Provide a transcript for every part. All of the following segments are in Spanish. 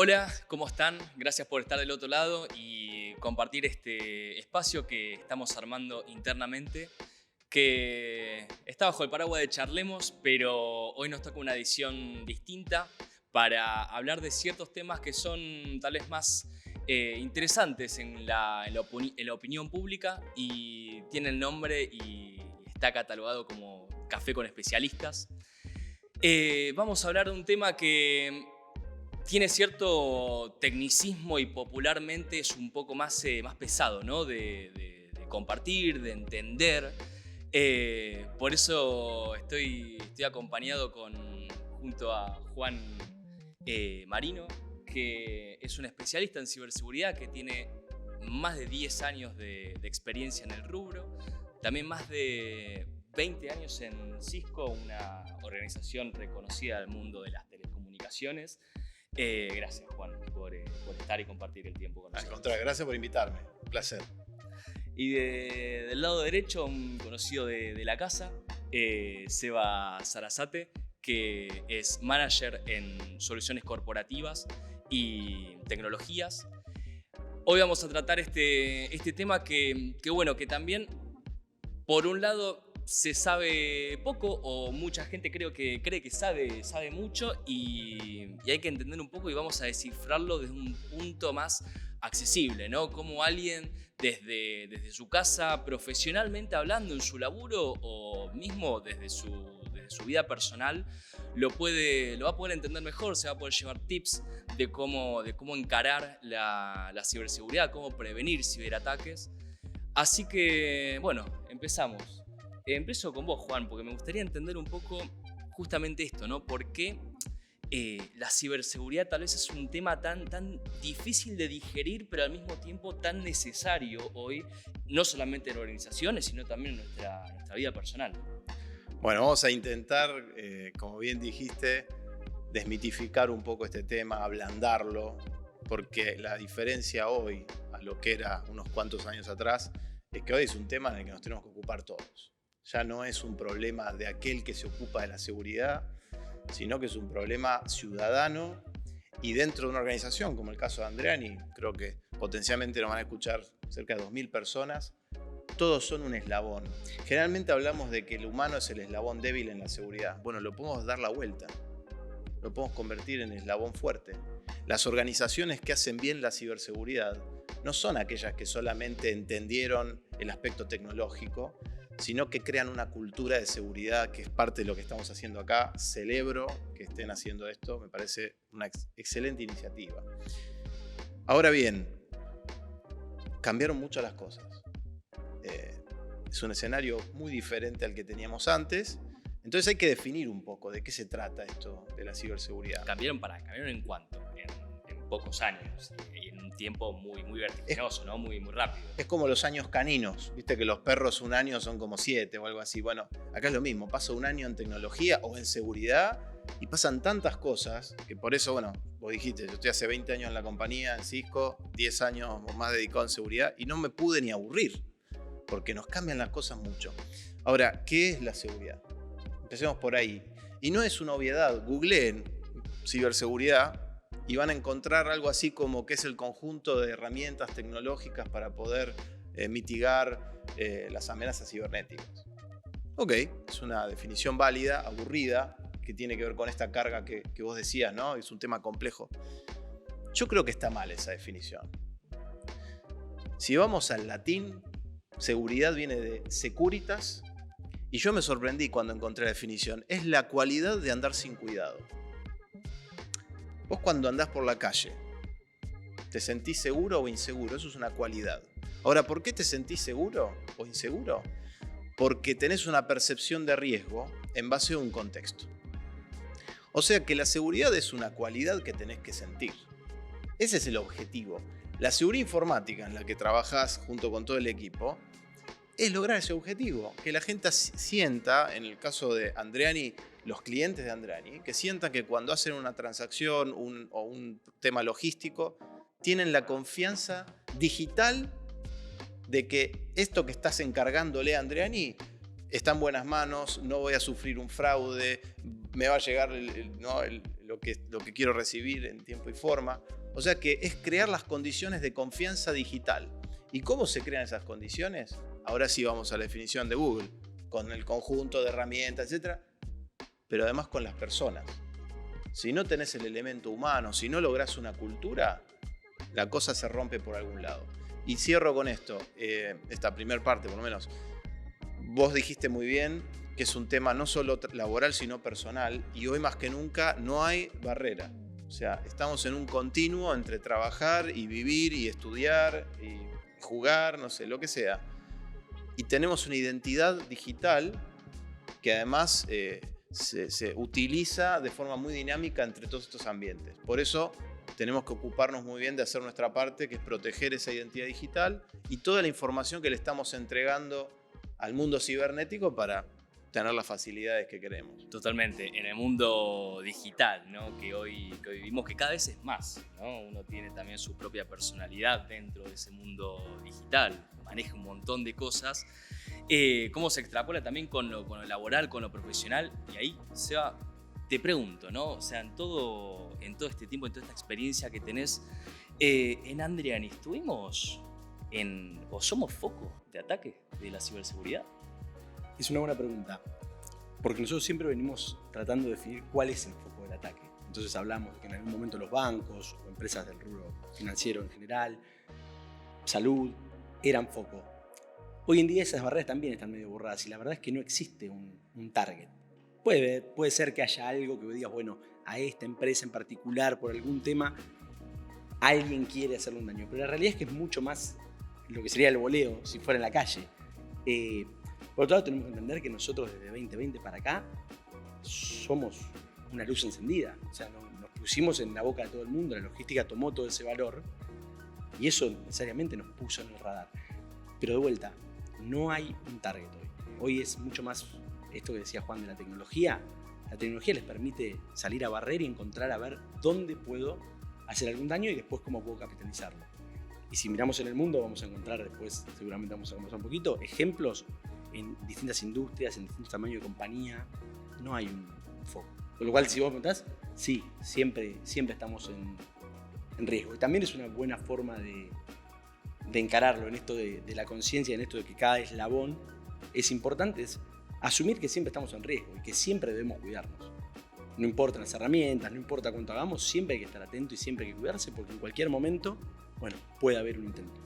Hola, ¿cómo están? Gracias por estar del otro lado y compartir este espacio que estamos armando internamente, que está bajo el paraguas de Charlemos, pero hoy nos toca una edición distinta para hablar de ciertos temas que son tal vez más interesantes en la opinión pública y tiene el nombre y está catalogado como Café con Especialistas. Vamos a hablar de un tema que tiene cierto tecnicismo y popularmente es un poco más pesado, ¿no? De compartir, de entender. Por eso estoy acompañado junto a Juan Marino, que es un especialista en ciberseguridad, que tiene más de 10 años de experiencia en el rubro, también más de 20 años en Cisco, una organización reconocida del mundo de las telecomunicaciones. Gracias, Juan, por estar y compartir el tiempo con nosotros. Al contrario, gracias por invitarme. Un placer. Y del lado derecho, un conocido de la casa, Seba Sarasate, que es manager en soluciones corporativas y tecnologías. Hoy vamos a tratar este tema que también, por un lado, se sabe poco o mucha gente cree que sabe mucho y hay que entender un poco y vamos a descifrarlo desde un punto más accesible, ¿no? Como alguien desde su casa, profesionalmente hablando en su laburo o mismo desde su vida personal, lo va a poder entender mejor, se va a poder llevar tips de cómo encarar la ciberseguridad, cómo prevenir ciberataques. Así que, bueno, empezamos. Empiezo con vos, Juan, porque me gustaría entender un poco justamente esto, ¿no? ¿Por qué la ciberseguridad tal vez es un tema tan difícil de digerir, pero al mismo tiempo tan necesario hoy, no solamente en organizaciones, sino también en nuestra vida personal? Bueno, vamos a intentar, como bien dijiste, desmitificar un poco este tema, ablandarlo, porque la diferencia hoy a lo que era unos cuantos años atrás es que hoy es un tema en el que nos tenemos que ocupar todos. Ya no es un problema de aquel que se ocupa de la seguridad, sino que es un problema ciudadano y dentro de una organización, como el caso de Andreani, creo que potencialmente nos van a escuchar cerca de 2.000 personas, todos son un eslabón. Generalmente hablamos de que el humano es el eslabón débil en la seguridad. Bueno, lo podemos dar la vuelta, lo podemos convertir en eslabón fuerte. Las organizaciones que hacen bien la ciberseguridad no son aquellas que solamente entendieron el aspecto tecnológico, sino que crean una cultura de seguridad que es parte de lo que estamos haciendo acá. Celebro que estén haciendo esto, me parece una excelente iniciativa. Ahora bien, cambiaron mucho las cosas. Es un escenario muy diferente al que teníamos antes, entonces hay que definir un poco de qué se trata esto de la ciberseguridad. ¿Cambiaron en cuánto? En pocos años y en un tiempo muy vertiginoso, ¿no? Muy rápido. Es como los años caninos, viste que los perros un año son como 7 o algo así. Bueno, acá es lo mismo, pasa un año en tecnología o en seguridad y pasan tantas cosas que por eso, bueno, vos dijiste, yo estoy hace 20 años en la compañía, en Cisco, 10 años o más dedicado en seguridad y no me pude ni aburrir porque nos cambian las cosas mucho. Ahora, ¿qué es la seguridad? Empecemos por ahí. Y no es una obviedad, googleen ciberseguridad y van a encontrar algo así como que es el conjunto de herramientas tecnológicas para poder mitigar las amenazas cibernéticas. Ok, es una definición válida, aburrida, que tiene que ver con esta carga que vos decías, ¿no? Es un tema complejo. Yo creo que está mal esa definición. Si vamos al latín, seguridad viene de securitas, y yo me sorprendí cuando encontré la definición. Es la cualidad de andar sin cuidado. Vos cuando andás por la calle, ¿te sentís seguro o inseguro? Eso es una cualidad. Ahora, ¿por qué te sentís seguro o inseguro? Porque tenés una percepción de riesgo en base a un contexto. O sea que la seguridad es una cualidad que tenés que sentir. Ese es el objetivo. La seguridad informática en la que trabajás junto con todo el equipo es lograr ese objetivo. Que la gente sienta, en el caso de Andreani, los clientes de Andreani, que sientan que cuando hacen una transacción o un tema logístico, tienen la confianza digital de que esto que estás encargándole a Andreani está en buenas manos, no voy a sufrir un fraude, me va a llegar lo que quiero recibir en tiempo y forma. O sea que es crear las condiciones de confianza digital. ¿Y cómo se crean esas condiciones? Ahora sí vamos a la definición de Google, con el conjunto de herramientas, etc. Pero además con las personas. Si no tenés el elemento humano, si no lográs una cultura, la cosa se rompe por algún lado. Y cierro con esto, esta primera parte por lo menos. Vos dijiste muy bien que es un tema no solo laboral, sino personal, y hoy más que nunca no hay barrera. O sea, estamos en un continuo entre trabajar y vivir y estudiar y jugar, no sé, lo que sea. Y tenemos una identidad digital que además se utiliza de forma muy dinámica entre todos estos ambientes. Por eso tenemos que ocuparnos muy bien de hacer nuestra parte, que es proteger esa identidad digital y toda la información que le estamos entregando al mundo cibernético para tener las facilidades que queremos. Totalmente, en el mundo digital, ¿no? que hoy vivimos, que cada vez es más, ¿no? Uno tiene también su propia personalidad dentro de ese mundo digital, maneja un montón de cosas. Cómo se extrapola también con lo laboral, con lo profesional, y ahí, Seba, te pregunto, ¿no? O sea, en todo este tiempo, en toda esta experiencia que tenés, en Andriani, ¿estuvimos o somos foco de ataque de la ciberseguridad? Es una buena pregunta, porque nosotros siempre venimos tratando de definir cuál es el foco del ataque. Entonces hablamos de que en algún momento los bancos o empresas del rubro financiero en general, salud, eran foco. Hoy en día esas barreras también están medio borradas y la verdad es que no existe un target. Puede ser que haya algo que vos digas, bueno, a esta empresa en particular, por algún tema, alguien quiere hacerle un daño. Pero la realidad es que es mucho más lo que sería el voleo si fuera en la calle. Por otro lado, tenemos que entender que nosotros desde 2020 para acá somos una luz encendida. O sea, nos pusimos en la boca de todo el mundo, la logística tomó todo ese valor y eso necesariamente nos puso en el radar. Pero de vuelta, no hay un target hoy. Hoy es mucho más esto que decía Juan de la tecnología. La tecnología les permite salir a barrer y encontrar a ver dónde puedo hacer algún daño y después cómo puedo capitalizarlo. Y si miramos en el mundo vamos a encontrar, después seguramente vamos a conversar un poquito, ejemplos en distintas industrias, en distintos tamaños de compañía. No hay un foco. Con lo cual, si vos me preguntás, sí, siempre estamos en riesgo. Y también es una buena forma de encararlo en esto de la conciencia, en esto de que cada eslabón es importante, es asumir que siempre estamos en riesgo y que siempre debemos cuidarnos. No importan las herramientas, no importa cuánto hagamos, siempre hay que estar atento y siempre hay que cuidarse porque en cualquier momento, puede haber un intento.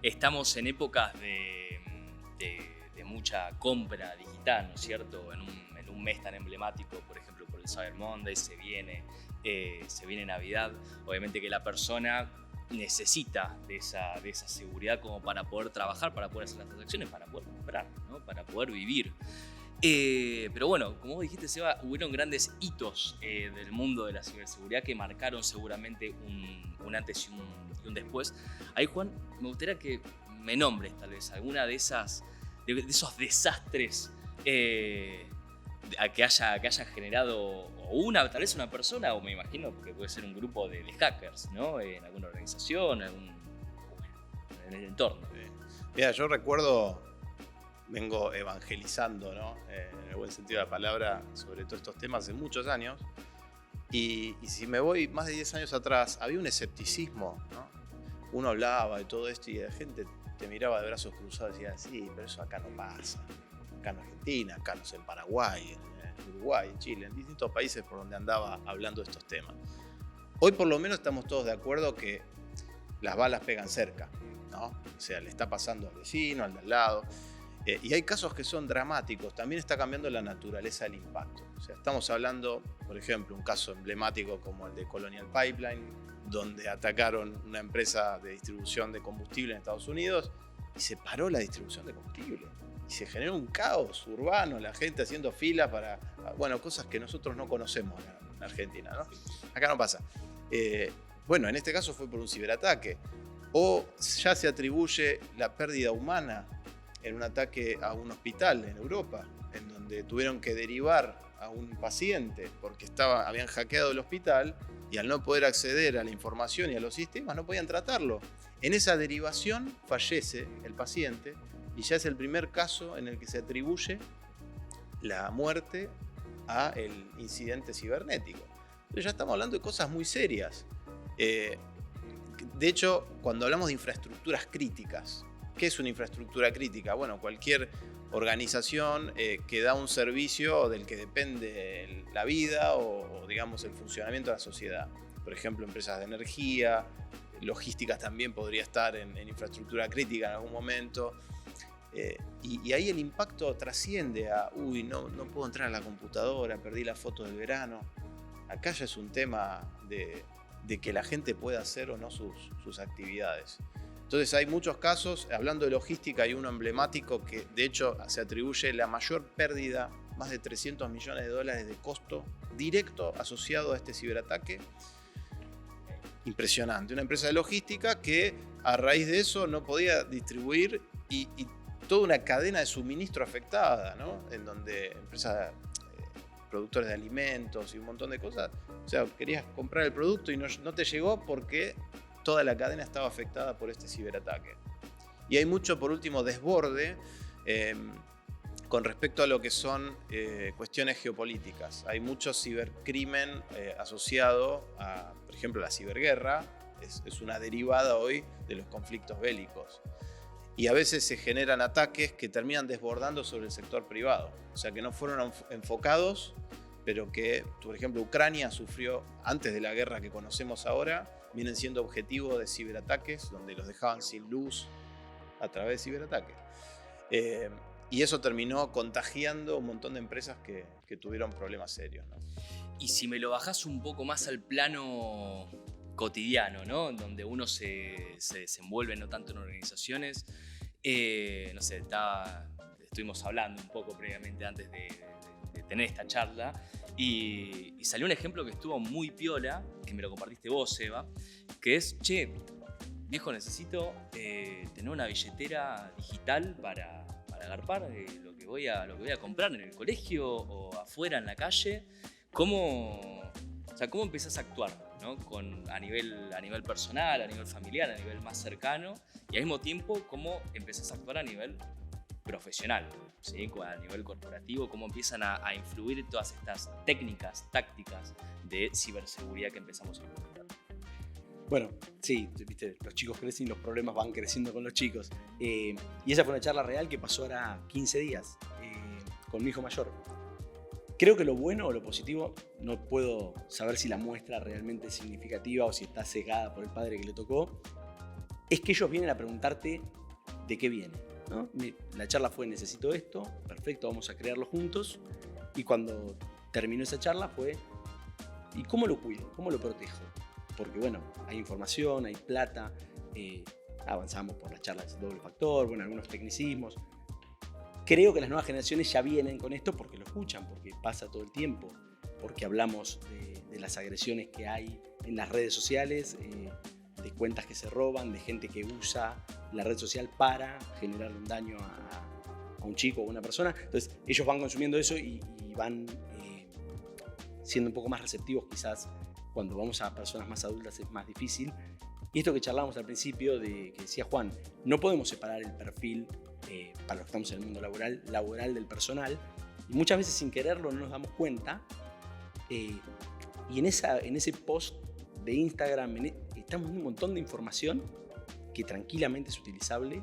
Estamos en épocas de mucha compra digital, ¿no es cierto? En un mes tan emblemático, por ejemplo, por el Cyber Monday, se viene Navidad. Obviamente que la persona necesita de esa seguridad como para poder trabajar, para poder hacer las transacciones, para poder comprar, ¿no? Para poder vivir. Pero bueno, como vos dijiste, Seba, hubieron grandes hitos del mundo de la ciberseguridad que marcaron seguramente un antes y un después. Ahí, Juan, me gustaría que me nombres tal vez alguna de esos desastres que haya generado tal vez una persona, o me imagino que puede ser un grupo de hackers, ¿no? En alguna organización, en el entorno. Mira, yo recuerdo, vengo evangelizando, ¿no? En el buen sentido de la palabra, sobre todos estos temas hace muchos años. Y si me voy más de 10 años atrás, había un escepticismo, ¿no? Uno hablaba de todo esto y la gente te miraba de brazos cruzados y decía, sí, pero eso acá no pasa. Acá en Argentina, acá no sé, en Paraguay, en Uruguay, en Chile, en distintos países por donde andaba hablando de estos temas. Hoy por lo menos estamos todos de acuerdo que las balas pegan cerca, ¿no? O sea, le está pasando al vecino, al de al lado. Y hay casos que son dramáticos. También está cambiando la naturaleza del impacto. O sea, estamos hablando, por ejemplo, un caso emblemático como el de Colonial Pipeline, donde atacaron una empresa de distribución de combustible en Estados Unidos y se paró la distribución de combustible. Y se generó un caos urbano, la gente haciendo filas para, cosas que nosotros no conocemos en Argentina, ¿no? Acá no pasa. En este caso fue por un ciberataque. O ya se atribuye la pérdida humana en un ataque a un hospital en Europa, en donde tuvieron que derivar a un paciente porque habían hackeado el hospital y al no poder acceder a la información y a los sistemas no podían tratarlo. En esa derivación fallece el paciente y ya es el primer caso en el que se atribuye la muerte a el incidente cibernético. Entonces ya estamos hablando de cosas muy serias. De hecho, cuando hablamos de infraestructuras críticas, ¿qué es una infraestructura crítica? Bueno, cualquier organización que da un servicio del que depende la vida o digamos el funcionamiento de la sociedad. Por ejemplo, empresas de energía, logística también podría estar en infraestructura crítica en algún momento. Y ahí el impacto trasciende a, no puedo entrar a la computadora, perdí la foto del verano. Acá ya es un tema de que la gente pueda hacer o no sus actividades. Entonces hay muchos casos, hablando de logística, hay uno emblemático que de hecho se atribuye la mayor pérdida, más de $300 millones de costo directo asociado a este ciberataque. Impresionante, una empresa de logística que a raíz de eso no podía distribuir y toda una cadena de suministro afectada, ¿no? En donde empresas, productores de alimentos y un montón de cosas, o sea, querías comprar el producto y no te llegó porque toda la cadena estaba afectada por este ciberataque. Y hay mucho, por último, desborde con respecto a lo que son cuestiones geopolíticas. Hay mucho cibercrimen asociado a, por ejemplo, la ciberguerra. Es una derivada hoy de los conflictos bélicos. Y a veces se generan ataques que terminan desbordando sobre el sector privado. O sea, que no fueron enfocados, pero que, por ejemplo, Ucrania sufrió, antes de la guerra que conocemos ahora, vienen siendo objetivo de ciberataques, donde los dejaban sin luz a través de ciberataques. Y eso terminó contagiando un montón de empresas que tuvieron problemas serios, ¿no? Y si me lo bajás un poco más al plano cotidiano, ¿no? Donde uno se desenvuelve no tanto en organizaciones, no sé, estuvimos hablando un poco previamente antes de tener esta charla y salió un ejemplo que estuvo muy piola, que me lo compartiste vos, Eva, que es, che, viejo, necesito tener una billetera digital para agarpar lo que voy a comprar en el colegio o afuera en la calle. ¿Cómo empezás a actuar, ¿no? A nivel personal, a nivel familiar, a nivel más cercano, y al mismo tiempo cómo empezás a actuar a nivel profesional, ¿sí? A nivel corporativo, cómo empiezan a influir todas estas técnicas, tácticas de ciberseguridad que empezamos a implementar? Bueno, sí, viste, los chicos crecen y los problemas van creciendo con los chicos. Y esa fue una charla real que pasó ahora 15 días con mi hijo mayor. Creo que lo bueno o lo positivo, no puedo saber si la muestra realmente es significativa o si está sesgada por el padre que le tocó, es que ellos vienen a preguntarte de qué viene, ¿no? La charla fue: necesito esto, perfecto, vamos a crearlo juntos. Y cuando terminó esa charla fue: ¿y cómo lo cuido? ¿Cómo lo protejo? Porque bueno, hay información, hay plata, avanzamos por las charlas de doble factor, bueno, algunos tecnicismos. Creo que las nuevas generaciones ya vienen con esto porque lo escuchan, porque pasa todo el tiempo, porque hablamos de las agresiones que hay en las redes sociales, de cuentas que se roban, de gente que usa la red social para generar un daño a un chico o a una persona. Entonces ellos van consumiendo eso y van siendo un poco más receptivos. Quizás cuando vamos a personas más adultas es más difícil. Y esto que charlábamos al principio, que decía Juan, no podemos separar el perfil para los que estamos en el mundo laboral del personal, y muchas veces sin quererlo no nos damos cuenta, y en ese post de Instagram estamos un montón de información que tranquilamente es utilizable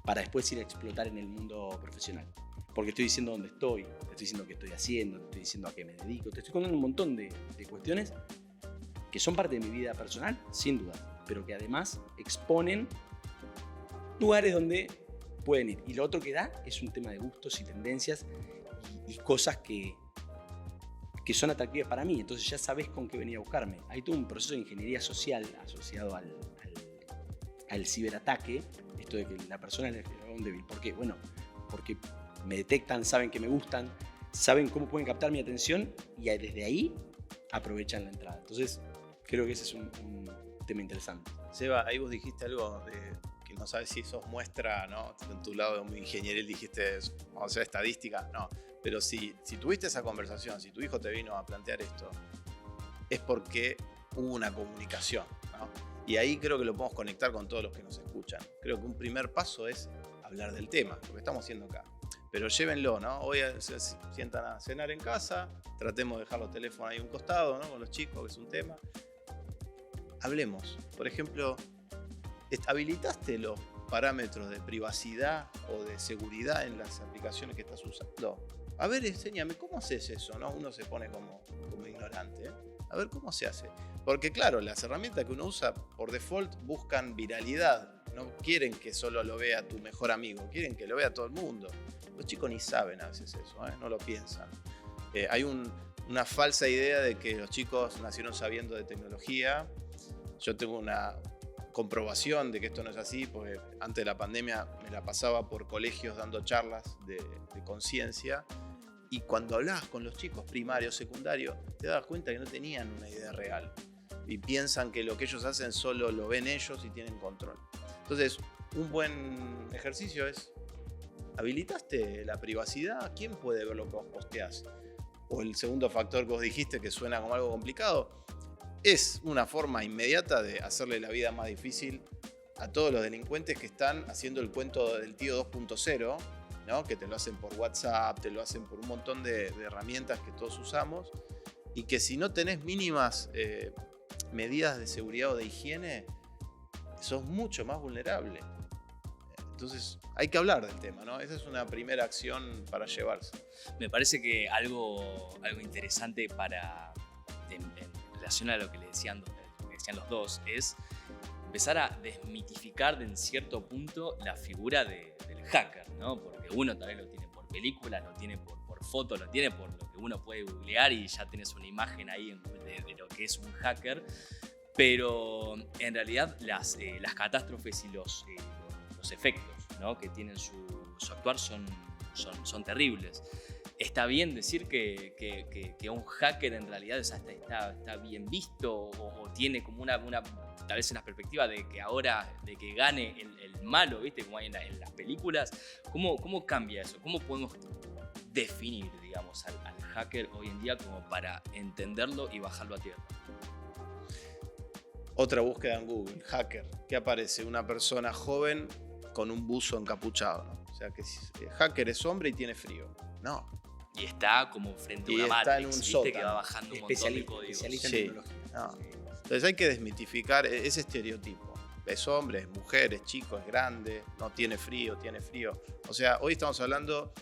para después ir a explotar en el mundo profesional. Porque estoy diciendo dónde estoy, te estoy diciendo qué estoy haciendo, te estoy diciendo a qué me dedico, te estoy contando un montón de cuestiones que son parte de mi vida personal, sin duda, pero que además exponen lugares donde pueden ir. Y lo otro que da es un tema de gustos y tendencias y cosas que son atractivas para mí. Entonces ya sabes con qué venir a buscarme. Hay todo un proceso de ingeniería social asociado al ciberataque. Esto de que la persona es un débil. ¿Por qué? Bueno, porque me detectan, saben que me gustan, saben cómo pueden captar mi atención y desde ahí aprovechan la entrada. Entonces creo que ese es un tema interesante. Seba, ahí vos dijiste algo que no sabes si eso muestra, ¿no? En tu lado de ingenieril dijiste, vamos a hacer estadística, no. Pero si tuviste esa conversación, si tu hijo te vino a plantear esto, es porque hubo una comunicación, ¿no? Y ahí creo que lo podemos conectar con todos los que nos escuchan. Creo que un primer paso es hablar del tema, lo que estamos haciendo acá. pero llévenlo, ¿no? Hoy se sientan a cenar en casa, tratemos de dejar los teléfonos ahí a un costado, ¿no? Con los chicos, que es un tema. Hablemos. Por ejemplo, ¿habilitaste los parámetros de privacidad o de seguridad en las aplicaciones que estás usando? A ver, enséñame, ¿cómo haces eso? ¿No? Uno se pone como ignorante, ¿eh? A ver, ¿cómo se hace? Porque claro, las herramientas que uno usa por default buscan viralidad. No quieren que solo lo vea tu mejor amigo, quieren que lo vea todo el mundo. Los chicos ni saben a veces eso, ¿eh? No lo piensan. Hay una falsa idea de que los chicos nacieron sabiendo de tecnología. Yo tengo una comprobación de que esto no es así, porque antes de la pandemia me la pasaba por colegios dando charlas de conciencia, y cuando hablabas con los chicos primarios, secundarios, te dabas cuenta que no tenían una idea real y piensan que lo que ellos hacen solo lo ven ellos y tienen control. Entonces, un buen ejercicio es: ¿habilitaste la privacidad? ¿Quién puede ver lo que vos posteás? O el segundo factor que vos dijiste, que suena como algo complicado, es una forma inmediata de hacerle la vida más difícil a todos los delincuentes que están haciendo el cuento del tío 2.0, ¿no? Que te lo hacen por WhatsApp, te lo hacen por un montón de herramientas que todos usamos, y que si no tenés mínimas medidas de seguridad o de higiene, sos mucho más vulnerable. Entonces hay que hablar del tema, ¿no? Esa es una primera acción para llevarse. Me parece que algo interesante en relación a lo que decían los dos es empezar a desmitificar en cierto punto la figura del hacker, ¿no? Porque uno tal vez lo tiene por película, lo tiene por foto, lo tiene por lo que uno puede googlear y ya tenés una imagen ahí de lo que es un hacker. Pero en realidad las catástrofes y los efectos, ¿no? Que tienen su actuar son terribles. Está bien decir que un hacker en realidad está bien visto o tiene como tal vez una perspectiva de que ahora de que gane el malo, ¿viste? Como hay en las películas. ¿Cómo cambia eso? ¿Cómo podemos definir, digamos, al hacker hoy en día como para entenderlo y bajarlo a tierra? Otra búsqueda en Google, hacker. ¿Qué aparece? Una persona joven con un buzo encapuchado, ¿no? O sea, que hacker es hombre y tiene frío. No. Y está como frente a una está Matrix, en un ¿viste? sótano. Que va bajando un montón de códigos. Especialista en Sí. tecnología. No. Entonces hay que desmitificar ese estereotipo. Es hombre, es mujer, es chico, es grande, no tiene frío, tiene frío. O sea, hoy estamos hablando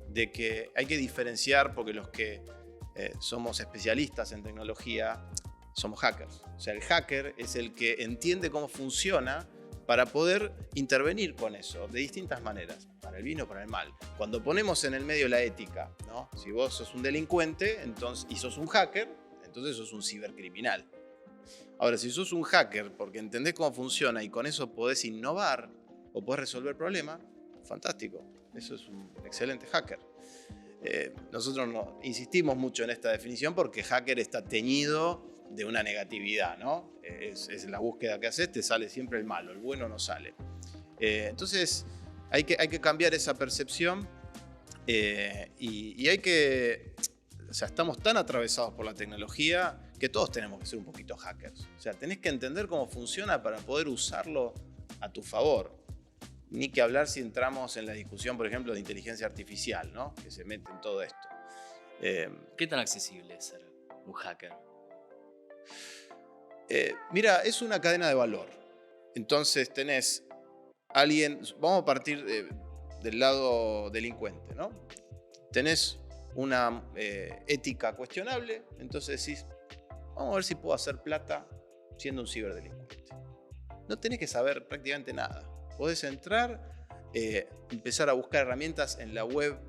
de que hay que diferenciar, porque los que somos especialistas en tecnología somos hackers. O sea, el hacker es el que entiende cómo funciona para poder intervenir con eso de distintas maneras, para el bien o para el mal. Cuando ponemos en el medio la ética, ¿no? Si vos sos un delincuente y sos un hacker, entonces sos un cibercriminal. Ahora, si sos un hacker porque entendés cómo funciona y con eso podés innovar o podés resolver problemas, fantástico. Eso es un excelente hacker. Nosotros no insistimos mucho en esta definición porque hacker está teñido de una negatividad, ¿no? Es la búsqueda que haces, te sale siempre el malo, el bueno no sale. Entonces hay que cambiar esa percepción y hay que... O sea, estamos tan atravesados por la tecnología que todos tenemos que ser un poquito hackers. O sea, tenés que entender cómo funciona para poder usarlo a tu favor. Ni que hablar si entramos en la discusión, por ejemplo, de inteligencia artificial, ¿no? Que se mete en todo esto. ¿Qué tan accesible es ser un hacker? Mira, es una cadena de valor. Entonces tenés alguien, vamos a partir del lado delincuente, ¿no? Tenés una ética cuestionable, entonces decís, vamos a ver si puedo hacer plata siendo un ciberdelincuente. No tenés que saber prácticamente nada. Podés entrar, empezar a buscar herramientas en la web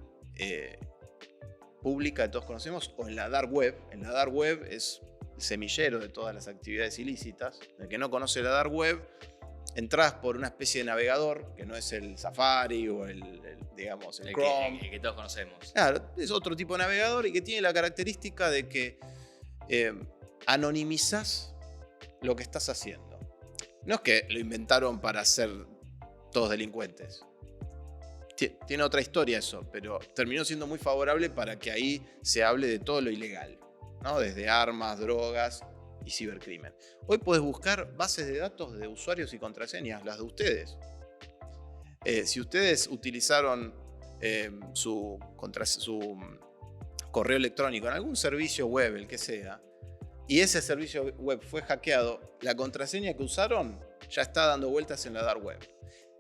pública que todos conocemos o en la dark web. En la dark web es el semillero de todas las actividades ilícitas. El que no conoce la dark web, entras por una especie de navegador que no es el Safari o el Chrome. El que todos conocemos. Claro, es otro tipo de navegador y que tiene la característica de que anonimizás lo que estás haciendo. No es que lo inventaron para ser todos delincuentes. Tiene otra historia eso, pero terminó siendo muy favorable para que ahí se hable de todo lo ilegal, ¿no? Desde armas, drogas y cibercrimen. Hoy podés buscar bases de datos de usuarios y contraseñas, las de ustedes. Si ustedes utilizaron su correo electrónico en algún servicio web, el que sea, y ese servicio web fue hackeado, la contraseña que usaron ya está dando vueltas en la dark web.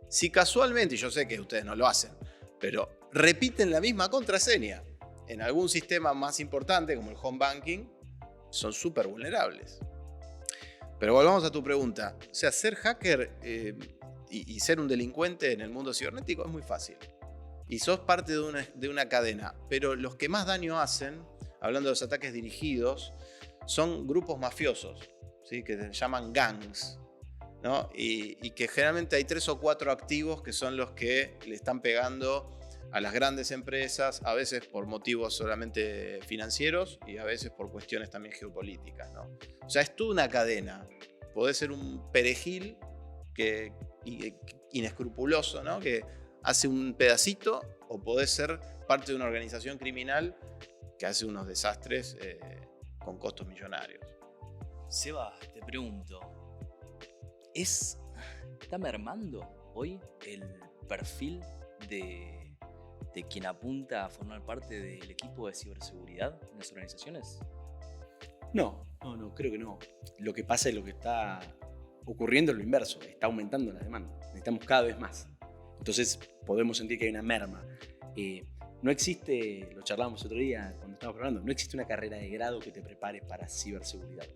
Si casualmente, y yo sé que ustedes no lo hacen, pero repiten la misma contraseña en algún sistema más importante como el home banking, son súper vulnerables. Pero volvamos a tu pregunta. O sea, ser hacker y ser un delincuente en el mundo cibernético es muy fácil. Y sos parte de una cadena. Pero los que más daño hacen, hablando de los ataques dirigidos, son grupos mafiosos, ¿sí? Que se llaman gangs, ¿no? Y que generalmente hay 3 o 4 activos que son los que le están pegando a las grandes empresas, a veces por motivos solamente financieros y a veces por cuestiones también geopolíticas, ¿no? O sea, es toda una cadena. Podés ser un perejil inescrupuloso, ¿no? Que hace un pedacito, o podés ser parte de una organización criminal que hace unos desastres con costos millonarios. Seba, te pregunto, ¿está mermando hoy el perfil de quien apunta a formar parte del equipo de ciberseguridad en las organizaciones? No, creo que no. Lo que pasa es lo que está ocurriendo es lo inverso, está aumentando la demanda. Necesitamos cada vez más. Entonces podemos sentir que hay una merma. No existe, lo charlábamos otro día cuando estábamos hablando, no existe una carrera de grado que te prepare para ciberseguridad.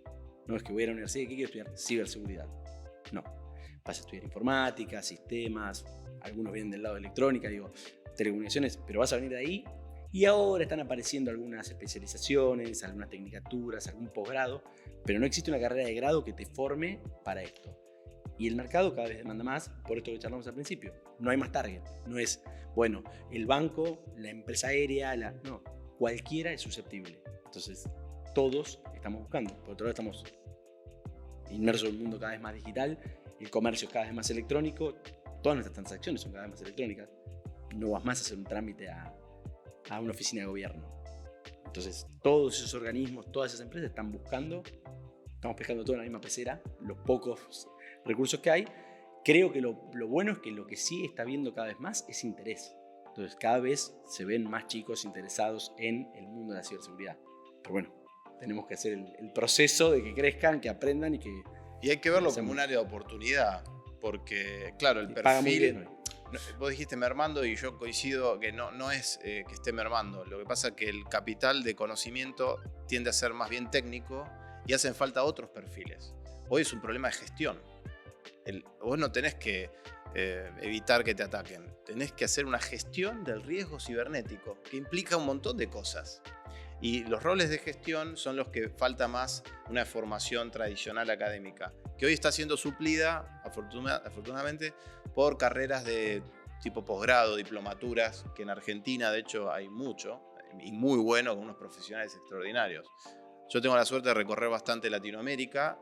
No es que voy a la universidad y ¿qué quiero estudiar? Ciberseguridad. No. Vas a estudiar informática, sistemas, algunos vienen del lado de electrónica, telecomunicaciones, pero vas a venir de ahí. Y ahora están apareciendo algunas especializaciones, algunas tecnicaturas, algún posgrado, pero no existe una carrera de grado que te forme para esto. Y el mercado cada vez demanda más, por esto que charlamos al principio. No hay más target. No es, bueno, el banco, la empresa aérea, no. Cualquiera es susceptible. Entonces, todos estamos buscando. Por otro lado, estamos inmersos en un mundo cada vez más digital, el comercio es cada vez más electrónico, todas nuestras transacciones son cada vez más electrónicas. No vas más a hacer un trámite a una oficina de gobierno. Entonces, todos esos organismos, todas esas empresas están buscando, estamos pescando todo en la misma pecera, los pocos recursos que hay. Creo que lo bueno es que lo que sí está viendo cada vez más es interés. Entonces, cada vez se ven más chicos interesados en el mundo de la ciberseguridad. Pero bueno, tenemos que hacer el proceso de que crezcan, que aprendan y que... Y hay que verlo como un área de oportunidad, porque, claro, el paga muy perfil... bien hoy. Vos dijiste mermando y yo coincido que no es que esté mermando. Lo que pasa es que el capital de conocimiento tiende a ser más bien técnico y hacen falta otros perfiles. Hoy es un problema de gestión. Vos no tenés que evitar que te ataquen. Tenés que hacer una gestión del riesgo cibernético que implica un montón de cosas. Y los roles de gestión son los que falta más una formación tradicional académica, que hoy está siendo suplida, afortunadamente, por carreras de tipo posgrado, diplomaturas, que en Argentina, de hecho, hay mucho, y muy bueno, con unos profesionales extraordinarios. Yo tengo la suerte de recorrer bastante Latinoamérica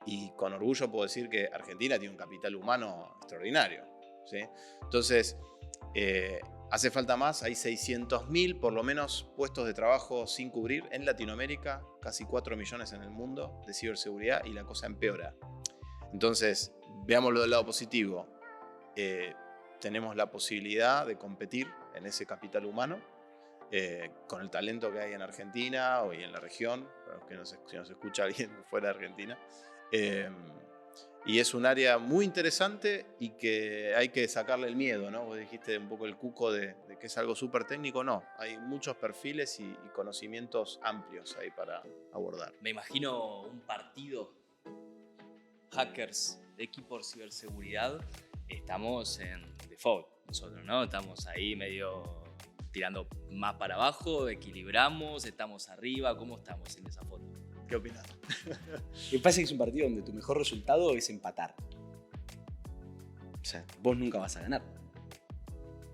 y con orgullo puedo decir que Argentina tiene un capital humano extraordinario, ¿sí? Entonces, hace falta más, hay 600.000 por lo menos puestos de trabajo sin cubrir en Latinoamérica, casi 4 millones en el mundo de ciberseguridad y la cosa empeora. Entonces, veámoslo del lado positivo. Tenemos la posibilidad de competir en ese capital humano con el talento que hay en Argentina o en la región, para los que si nos escucha alguien fuera de Argentina. Y es un área muy interesante y que hay que sacarle el miedo, ¿no? Vos dijiste un poco el cuco de que es algo súper técnico. No, hay muchos perfiles y conocimientos amplios ahí para abordar. Me imagino un partido, hackers, equipo de ciberseguridad, estamos en default nosotros, ¿no? Estamos ahí medio tirando más para abajo, equilibramos, estamos arriba. ¿Cómo estamos en esa foto? ¿Qué opinas? Me parece que es un partido donde tu mejor resultado es empatar. O sea, vos nunca vas a ganar.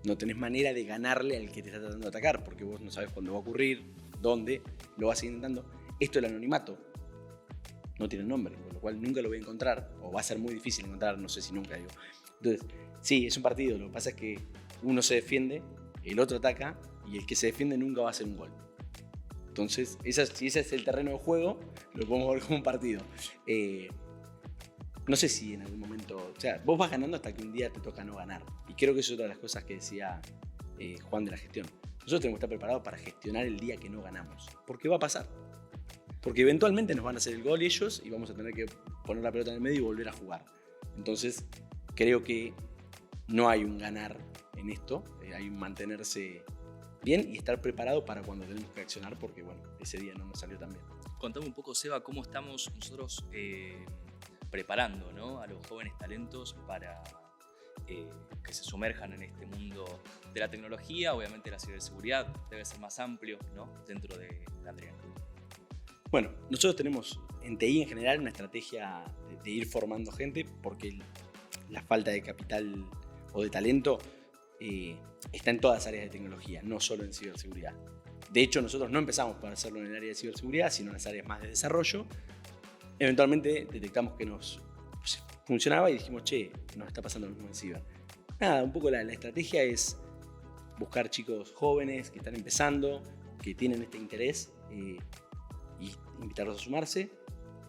No tenés manera de ganarle al que te está tratando de atacar, porque vos no sabes cuándo va a ocurrir, dónde, lo vas a ir intentando. Esto del anonimato no tiene nombre, con lo cual nunca lo voy a encontrar, o va a ser muy difícil encontrar, no sé si nunca, digo. Entonces, sí, es un partido, lo que pasa es que uno se defiende, el otro ataca, y el que se defiende nunca va a hacer un gol. Entonces, si ese es el terreno de juego, lo podemos ver como un partido. No sé si en algún momento... O sea, vos vas ganando hasta que un día te toca no ganar. Y creo que eso es otra de las cosas que decía Juan de la gestión. Nosotros tenemos que estar preparados para gestionar el día que no ganamos. Porque va a pasar. Porque eventualmente nos van a hacer el gol ellos y vamos a tener que poner la pelota en el medio y volver a jugar. Entonces, creo que no hay un ganar en esto. Hay un mantenerse bien y estar preparado para cuando tenemos que accionar, porque bueno, ese día no nos salió tan bien. Contame un poco, Seba, cómo estamos nosotros preparando, ¿no?, a los jóvenes talentos para que se sumerjan en este mundo de la tecnología. Obviamente la ciberseguridad debe ser más amplio, ¿no?, dentro de Adrián. Bueno, nosotros tenemos en TI en general una estrategia de ir formando gente, porque la falta de capital o de talento está en todas las áreas de tecnología, no solo en ciberseguridad. De hecho, nosotros no empezamos para hacerlo en el área de ciberseguridad, sino en las áreas más de desarrollo. Eventualmente detectamos que nos funcionaba y dijimos, che, nos está pasando lo mismo en ciber. Nada, un poco la estrategia es buscar chicos jóvenes que están empezando, que tienen este interés, y invitarlos a sumarse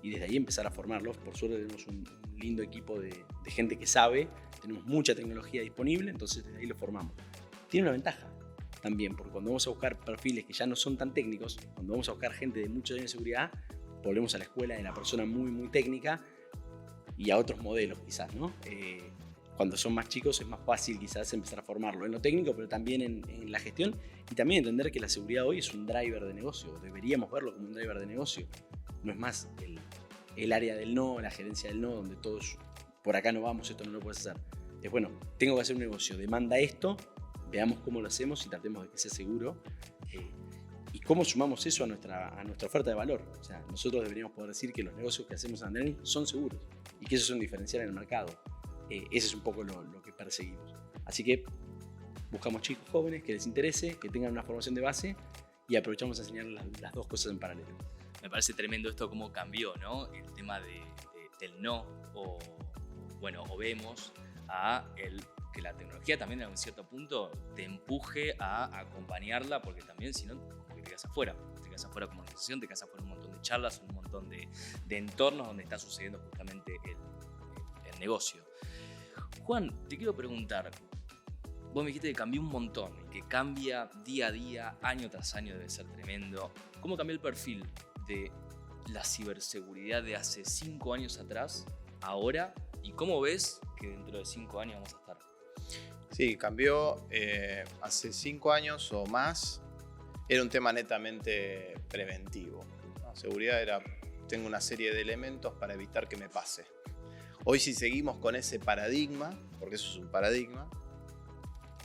y desde ahí empezar a formarlos. Por suerte tenemos un lindo equipo de gente que sabe, tenemos mucha tecnología disponible, entonces desde ahí los formamos. Tiene una ventaja también, porque cuando vamos a buscar perfiles que ya no son tan técnicos, cuando vamos a buscar gente de muchos años de seguridad, volvemos a la escuela de la persona muy, muy técnica y a otros modelos quizás, ¿no? Cuando son más chicos es más fácil quizás empezar a formarlo en lo técnico, pero también en la gestión, y también entender que la seguridad hoy es un driver de negocio. Deberíamos verlo como un driver de negocio. No es más el área del no, la gerencia del no, donde todos por acá no vamos, esto no lo puedes hacer. Es bueno, tengo que hacer un negocio, demanda esto, veamos cómo lo hacemos y tratemos de que sea seguro. Y cómo sumamos eso a nuestra oferta de valor. O sea, nosotros deberíamos poder decir que los negocios que hacemos en Andrés son seguros y que eso es un diferencial en el mercado. Ese es un poco lo que perseguimos. Así que buscamos chicos jóvenes que les interese, que tengan una formación de base, y aprovechamos a enseñar las dos cosas en paralelo. Me parece tremendo esto, cómo cambió, ¿no?, el tema del no, o vemos a que la tecnología también a un cierto punto te empuje a acompañarla, porque también si no, como que te quedas afuera como organización, te quedas afuera un montón de charlas, un montón de entornos donde está sucediendo justamente el negocio. Juan, te quiero preguntar, vos me dijiste que cambió un montón, que cambia día a día, año tras año, debe ser tremendo. ¿Cómo cambió el perfil de la ciberseguridad de hace 5 años atrás, ahora? ¿Y cómo ves que dentro de 5 años vamos a estar? Sí, cambió. Hace 5 años o más era un tema netamente preventivo, ¿no? Seguridad era, tengo una serie de elementos para evitar que me pase. Hoy, si seguimos con ese paradigma, porque eso es un paradigma,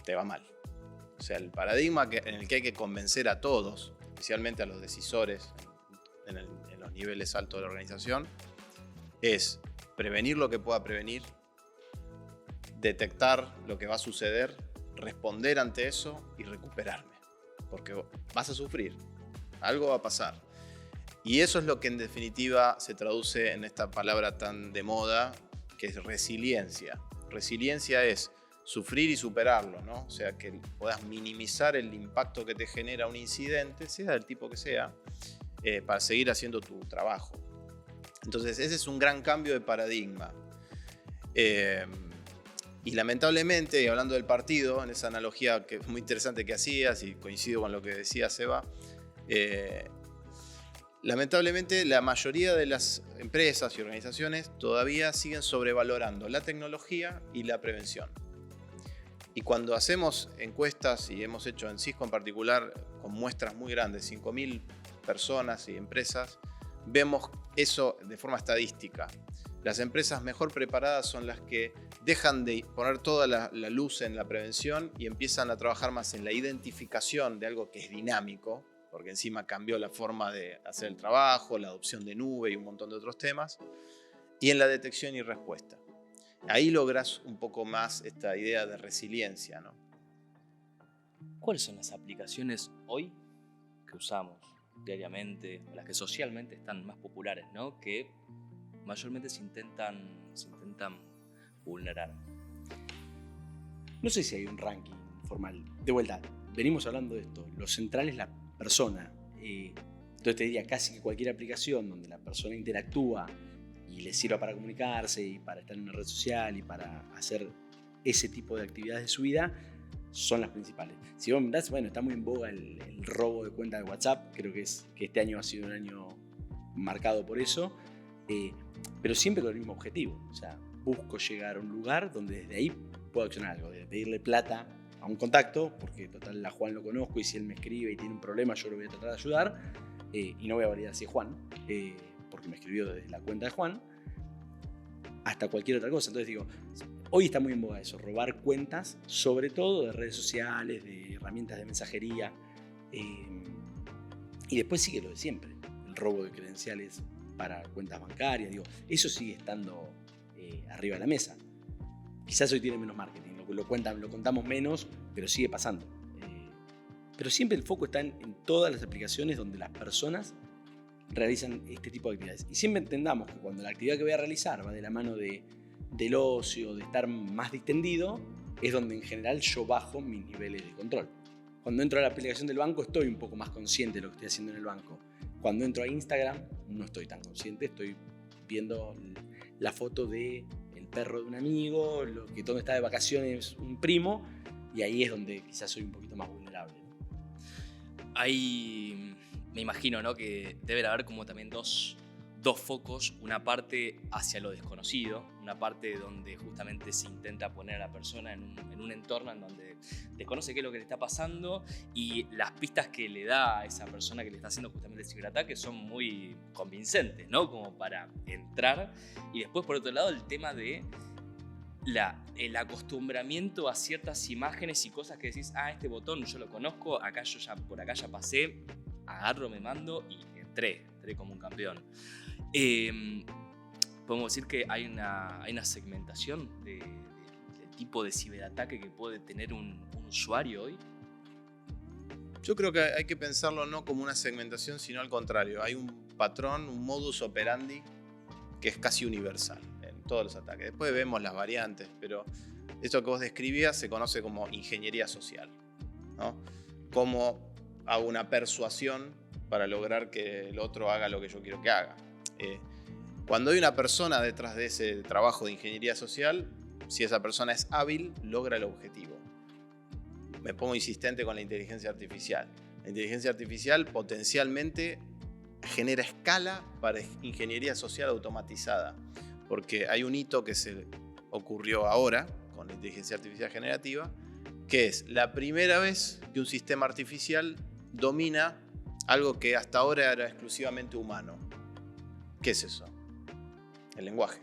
te va mal. O sea, el paradigma en el que hay que convencer a todos, especialmente a los decisores en los niveles altos de la organización, es prevenir lo que pueda prevenir, detectar lo que va a suceder, responder ante eso y recuperarme. Porque vas a sufrir, algo va a pasar. Y eso es lo que en definitiva se traduce en esta palabra tan de moda, que es resiliencia. Resiliencia es sufrir y superarlo, ¿no? O sea, que puedas minimizar el impacto que te genera un incidente, sea del tipo que sea, para seguir haciendo tu trabajo. Entonces, ese es un gran cambio de paradigma. Y lamentablemente, y hablando del partido, en esa analogía que es muy interesante que hacías, y coincido con lo que decía Seba, lamentablemente la mayoría de las empresas y organizaciones todavía siguen sobrevalorando la tecnología y la prevención. Y cuando hacemos encuestas, y hemos hecho en Cisco en particular, con muestras muy grandes, 5.000 personas y empresas, vemos eso de forma estadística. Las empresas mejor preparadas son las que dejan de poner toda la luz en la prevención y empiezan a trabajar más en la identificación de algo que es dinámico, porque encima cambió la forma de hacer el trabajo, la adopción de nube y un montón de otros temas, y en la detección y respuesta. Ahí logras un poco más esta idea de resiliencia, ¿no? ¿Cuáles son las aplicaciones hoy que usamos diariamente, o las que socialmente están más populares, ¿no?, que mayormente se intentan vulnerar? No sé si hay un ranking formal. De vuelta, venimos hablando de esto. Lo central es la persona. Entonces te diría casi que cualquier aplicación donde la persona interactúa y le sirva para comunicarse y para estar en una red social y para hacer ese tipo de actividades de su vida, son las principales. Si vos mirás, bueno, está muy en boga el robo de cuenta de WhatsApp. Creo que este año ha sido un año marcado por eso. Pero siempre con el mismo objetivo. O sea, busco llegar a un lugar donde desde ahí puedo accionar algo. De pedirle plata a un contacto, porque total a Juan lo conozco y si él me escribe y tiene un problema yo lo voy a tratar de ayudar. Y no voy a validar si es Juan, porque me escribió desde la cuenta de Juan, hasta cualquier otra cosa. Entonces digo, hoy está muy en boga eso, robar cuentas, sobre todo de redes sociales, de herramientas de mensajería. Y después sigue lo de siempre, el robo de credenciales para cuentas bancarias. Digo, eso sigue estando arriba de la mesa. Quizás hoy tiene menos marketing, lo contamos menos, pero sigue pasando. Pero siempre el foco está en todas las aplicaciones donde las personas realizan este tipo de actividades. Y siempre entendamos que cuando la actividad que voy a realizar va de la mano del ocio, de estar más distendido, es donde en general yo bajo mis niveles de control. Cuando entro a la aplicación del banco estoy un poco más consciente de lo que estoy haciendo en el banco. Cuando entro a Instagram no estoy tan consciente, estoy viendo la foto del perro de un amigo, donde está de vacaciones un primo, y ahí es donde quizás soy un poquito más vulnerable. Ahí me imagino, ¿no?, que debe haber como también dos focos, una parte hacia lo desconocido, una parte donde justamente se intenta poner a la persona en un entorno en donde desconoce qué es lo que le está pasando y las pistas que le da a esa persona que le está haciendo justamente el ciberataque son muy convincentes, ¿no?, como para entrar. Y después, por otro lado, el tema de el acostumbramiento a ciertas imágenes y cosas que decís, este botón yo lo conozco, por acá ya pasé, agarro, me mando y entré como un campeón. Podemos decir que hay una segmentación del tipo de ciberataque que puede tener un usuario hoy. Yo creo que hay que pensarlo no como una segmentación, sino al contrario. Hay un patrón, un modus operandi que es casi universal en todos los ataques. Después vemos las variantes, pero esto que vos describías se conoce como ingeniería social, ¿no? Cómo hago una persuasión para lograr que el otro haga lo que yo quiero que haga. Cuando hay una persona detrás de ese trabajo de ingeniería social, si esa persona es hábil, logra el objetivo. Me pongo insistente con la inteligencia artificial. La inteligencia artificial potencialmente genera escala para ingeniería social automatizada, porque hay un hito que se ocurrió ahora con la inteligencia artificial generativa, que es la primera vez que un sistema artificial domina algo que hasta ahora era exclusivamente humano. ¿Qué es eso? El lenguaje.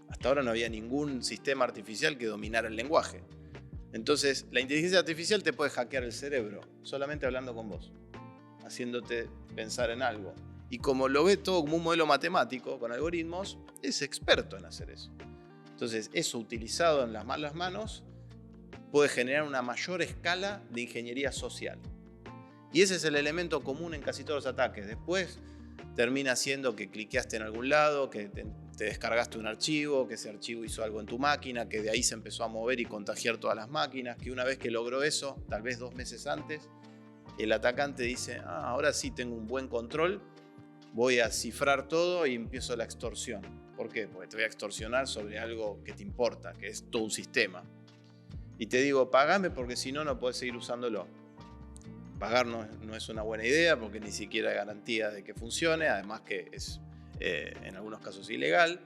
Hasta ahora no había ningún sistema artificial que dominara el lenguaje. Entonces, la inteligencia artificial te puede hackear el cerebro solamente hablando con vos, haciéndote pensar en algo. Y como lo ve todo como un modelo matemático, con algoritmos, es experto en hacer eso. Entonces, eso utilizado en las malas manos puede generar una mayor escala de ingeniería social. Y ese es el elemento común en casi todos los ataques. Después termina siendo que cliqueaste en algún lado, que te descargaste un archivo, que ese archivo hizo algo en tu máquina, que de ahí se empezó a mover y contagiar todas las máquinas, que una vez que logró eso, tal vez 2 meses antes, el atacante dice, ahora sí tengo un buen control, voy a cifrar todo y empiezo la extorsión. ¿Por qué? Porque te voy a extorsionar sobre algo que te importa, que es todo un sistema. Y te digo, pagame porque si no, no podés seguir usándolo. Pagar no es una buena idea porque ni siquiera hay garantía de que funcione, además que es en algunos casos ilegal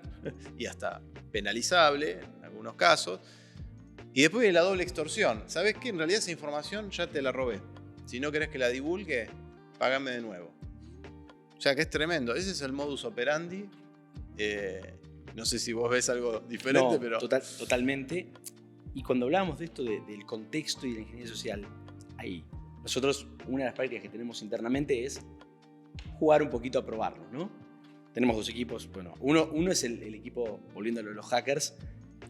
y hasta penalizable en algunos casos. Y después viene la doble extorsión. ¿Sabés qué? En realidad esa información ya te la robé. Si no querés que la divulgue, págame de nuevo. O sea que es tremendo. Ese es el modus operandi. No sé si vos ves algo diferente, no, pero... Totalmente. Y cuando hablábamos de esto del contexto y de la ingeniería social, ahí nosotros, una de las prácticas que tenemos internamente es jugar un poquito a probarlo, ¿no? Tenemos 2 equipos. Bueno, uno es el equipo, volviendo a lo de los hackers,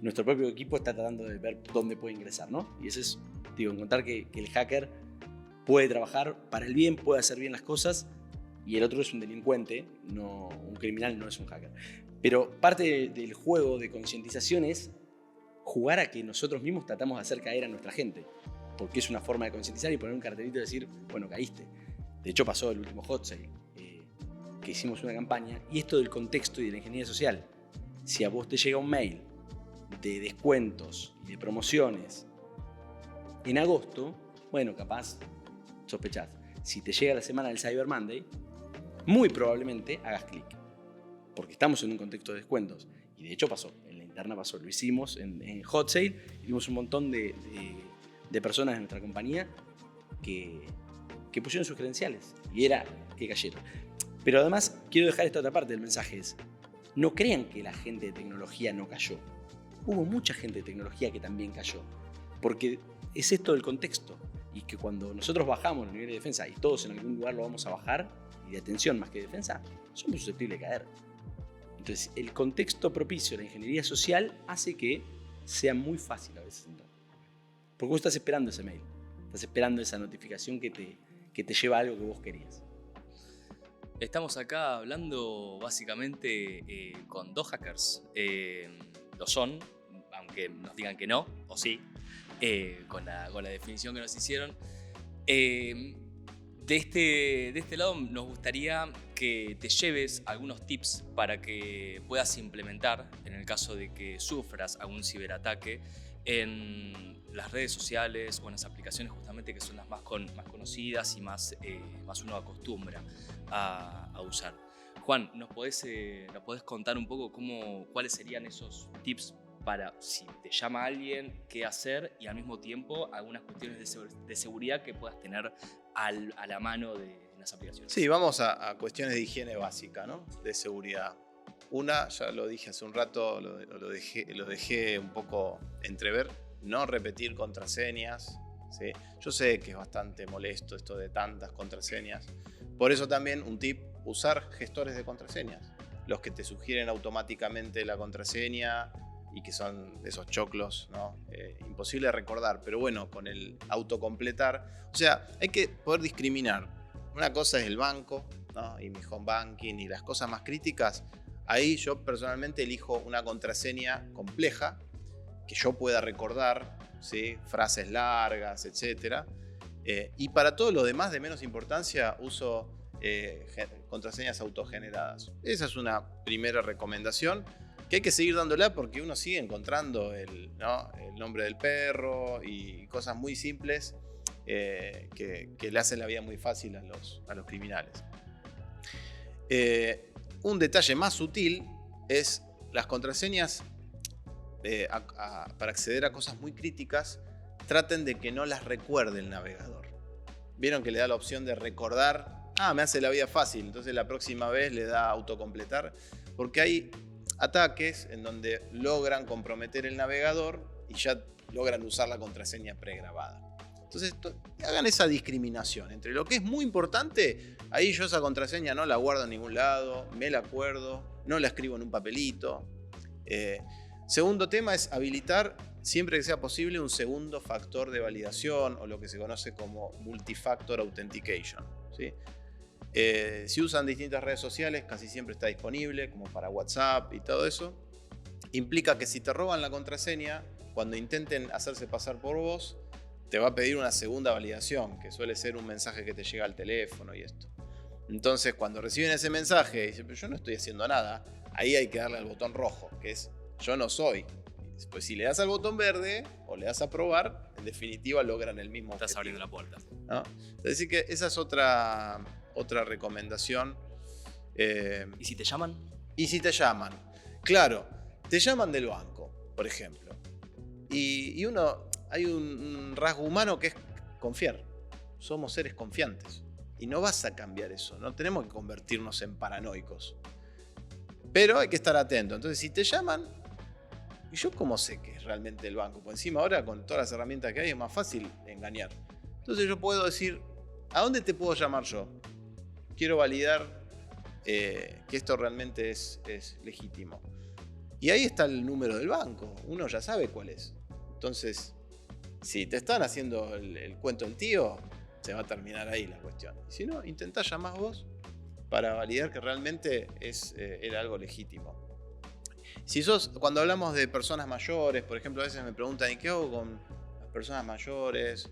nuestro propio equipo está tratando de ver dónde puede ingresar, ¿no? Y eso es, encontrar que el hacker puede trabajar para el bien, puede hacer bien las cosas, y el otro es un delincuente, no, un criminal no es un hacker. Pero parte del juego de concientización es jugar a que nosotros mismos tratamos de hacer caer a nuestra gente, porque es una forma de concientizar y poner un cartelito y decir, bueno, caíste. De hecho pasó el último hot sale, que hicimos una campaña, y esto del contexto y de la ingeniería social. Si a vos te llega un mail de descuentos y de promociones En agosto, bueno, capaz sospechás, si te llega la semana del Cyber Monday, muy probablemente hagas clic. Porque estamos en un contexto de descuentos. Y de hecho pasó, en la interna pasó, lo hicimos en Hot Sale, y vimos un montón de personas de nuestra compañía que pusieron sus credenciales y era que cayeron. Pero además quiero dejar esta otra parte del mensaje es, no crean que la gente de tecnología no cayó. Hubo mucha gente de tecnología que también cayó, porque es esto del contexto, y que cuando nosotros bajamos el nivel de defensa, y todos en algún lugar lo vamos a bajar, y de atención más que de defensa, somos susceptibles de caer. Entonces, el contexto propicio de la ingeniería social hace que sea muy fácil a veces entrar. Porque vos estás esperando ese mail, estás esperando esa notificación que te lleva a algo que vos querías. Estamos acá hablando básicamente con dos hackers. Lo son, aunque nos digan que no, o sí, con la definición que nos hicieron. De este lado nos gustaría que te lleves algunos tips para que puedas implementar en el caso de que sufras algún ciberataque en las redes sociales o en las aplicaciones justamente que son las más conocidas y más uno acostumbra a usar. Juan, ¿nos podés contar un poco cuáles serían esos tips para si te llama alguien, qué hacer y al mismo tiempo algunas cuestiones de seguridad que puedas tener a la mano de las aplicaciones? Sí, vamos a cuestiones de higiene básica, ¿no? De seguridad. Una, ya lo dije hace un rato, lo dejé un poco entrever, no repetir contraseñas. ¿Sí? Yo sé que es bastante molesto esto de tantas contraseñas. Por eso también un tip, usar gestores de contraseñas. Los que te sugieren automáticamente la contraseña y que son de esos choclos, ¿no? Imposible de recordar, pero bueno, con el autocompletar. O sea, hay que poder discriminar. Una cosa es el banco, ¿no? Y mi home banking y las cosas más críticas. Ahí yo personalmente elijo una contraseña compleja que yo pueda recordar, ¿sí? Frases largas, etc. Y para todo lo demás de menos importancia uso contraseñas autogeneradas. Esa es una primera recomendación que hay que seguir dándola porque uno sigue encontrando el nombre del perro y cosas muy simples que le hacen la vida muy fácil a los criminales. Un detalle más sutil es las contraseñas para acceder a cosas muy críticas, traten de que no las recuerde el navegador. Vieron que le da la opción de recordar, me hace la vida fácil, entonces la próxima vez le da autocompletar, porque hay ataques en donde logran comprometer el navegador y ya logran usar la contraseña pregrabada. Entonces hagan esa discriminación entre lo que es muy importante, ahí yo esa contraseña no la guardo en ningún lado, me la acuerdo, no la escribo en un papelito. Segundo tema es habilitar siempre que sea posible un segundo factor de validación o lo que se conoce como multifactor authentication, ¿sí? Si usan distintas redes sociales casi siempre está disponible como para WhatsApp y todo eso. Implica que si te roban la contraseña, cuando intenten hacerse pasar por vos, te va a pedir una segunda validación, que suele ser un mensaje que te llega al teléfono y esto. Entonces cuando reciben ese mensaje y dicen, pero yo no estoy haciendo nada, ahí hay que darle al botón rojo, que es yo no soy. Pues si le das al botón verde o le das a probar, en definitiva logran el mismo Estás objetivo. abriendo la puerta. ¿No? Es decir que esa es otra recomendación. ¿Y si te llaman? Y si te llaman, claro, te llaman del banco, por ejemplo. Y hay un rasgo humano que es confiar. Somos seres confiantes. Y no vas a cambiar eso. No tenemos que convertirnos en paranoicos. Pero hay que estar atento. Entonces, si te llaman, ¿y yo cómo sé que es realmente el banco? Por encima ahora, con todas las herramientas que hay, es más fácil engañar. Entonces yo puedo decir, ¿a dónde te puedo llamar yo? Quiero validar que esto realmente es legítimo. Y ahí está el número del banco. Uno ya sabe cuál es. Entonces, si te están haciendo el cuento del tío, se va a terminar ahí la cuestión. Y si no, intentá llamar vos para validar que realmente era algo legítimo. Cuando hablamos de personas mayores, por ejemplo, a veces me preguntan, ¿y qué hago con las personas mayores?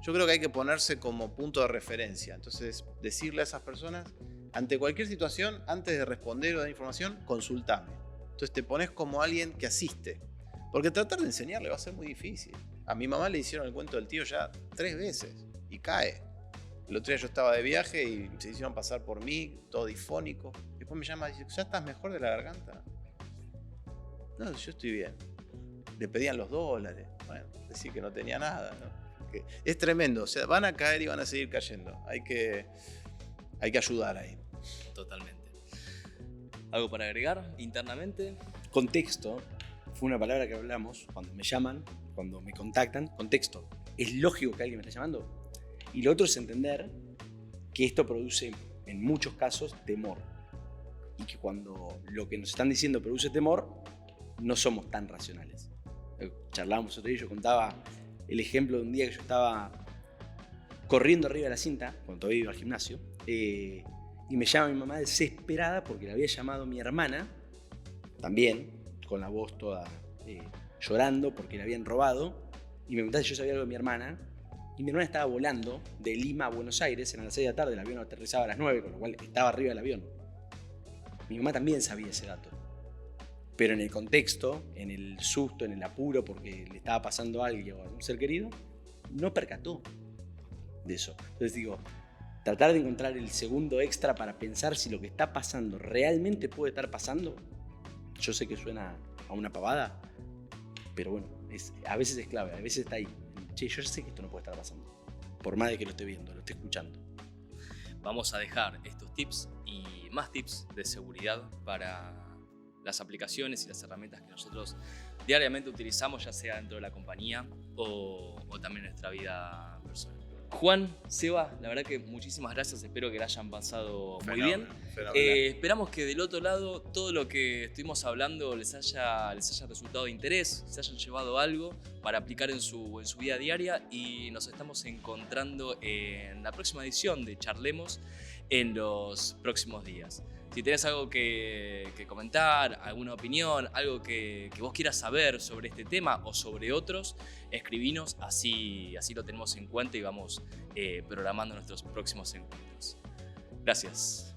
Yo creo que hay que ponerse como punto de referencia. Entonces, decirle a esas personas, ante cualquier situación, antes de responder o dar información, consultame. Entonces te pones como alguien que asiste. Porque tratar de enseñarle va a ser muy difícil. A mi mamá le hicieron el cuento del tío ya 3 veces y cae. El otro día yo estaba de viaje y se hicieron pasar por mí, todo difónico. Después me llama y dice, ¿ya estás mejor de la garganta? No, yo estoy bien. Le pedían los dólares. Bueno, decir que no tenía nada, ¿no? Que es tremendo. O sea, van a caer y van a seguir cayendo. Hay que ayudar ahí. Totalmente. ¿Algo para agregar internamente? Contexto fue una palabra que hablamos cuando me llaman, cuando me contactan. Contexto. ¿Es lógico que alguien me esté llamando? Y lo otro es entender que esto produce, en muchos casos, temor. Y que cuando lo que nos están diciendo produce temor, no somos tan racionales. Charlábamos otro día y yo contaba el ejemplo de un día que yo estaba corriendo arriba de la cinta, cuando todavía iba al gimnasio, y me llama mi mamá desesperada porque la había llamado mi hermana, también, con la voz toda llorando porque la habían robado, y me preguntaba si yo sabía algo de mi hermana, y mi hermana estaba volando de Lima a Buenos Aires, eran las 6 de la tarde, el avión aterrizaba a las 9, con lo cual estaba arriba del avión. Mi mamá también sabía ese dato, pero en el contexto, en el susto, en el apuro, porque le estaba pasando a alguien o a un ser querido, no percató de eso. Entonces digo, tratar de encontrar el segundo extra para pensar si lo que está pasando realmente puede estar pasando. Yo sé que suena a una pavada, pero bueno, a veces es clave, a veces está ahí. Che, yo sé que esto no puede estar pasando, por más de que lo esté viendo, lo esté escuchando. Vamos a dejar estos tips y más tips de seguridad para las aplicaciones y las herramientas que nosotros diariamente utilizamos, ya sea dentro de la compañía o también en nuestra vida personal. Juan, Seba, la verdad que muchísimas gracias, espero que la hayan pasado muy bien. Esperamos que del otro lado todo lo que estuvimos hablando les haya resultado de interés, se hayan llevado algo para aplicar en su vida diaria, y nos estamos encontrando en la próxima edición de Charlemos en los próximos días. Si tenés algo que comentar, alguna opinión, algo que vos quieras saber sobre este tema o sobre otros, escribinos, así lo tenemos en cuenta y vamos programando nuestros próximos encuentros. Gracias.